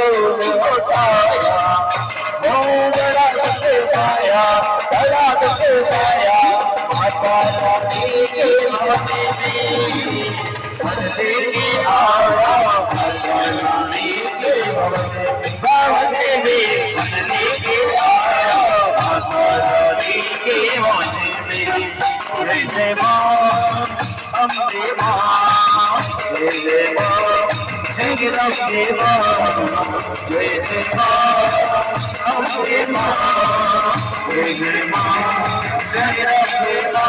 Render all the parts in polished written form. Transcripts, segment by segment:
उठाया, बड़ा दुख पाया, बड़ा दुख पाया, माता रानी के भवन में मन देके आया, माता रानी के भवन में मन देके आया, माता रानी के भवन में। जय मां अम्बे मां, जय मां जगदम्बे मां, जय मां अम्बे मां, जय मां जगदम्बे मां।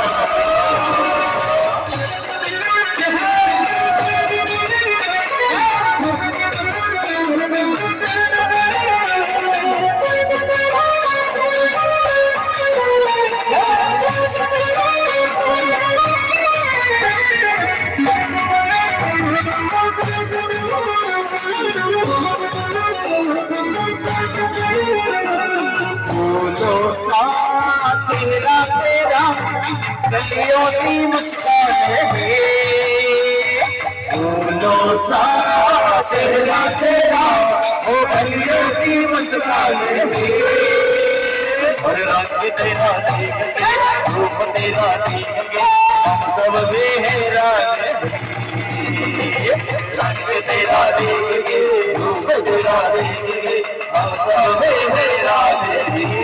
फूलों सा चेहरा तेरा, गलियों की मुस्कान है, फूलों सा चेहरा तेरा, वो गलियों की मुस्कान है। और रंग तेरा देख के, रूप तेरा देख के, हम सब बेहरान हैं। रंग तेरा देख के, रूप तेरा देख के, हम सब बेहरान हैं।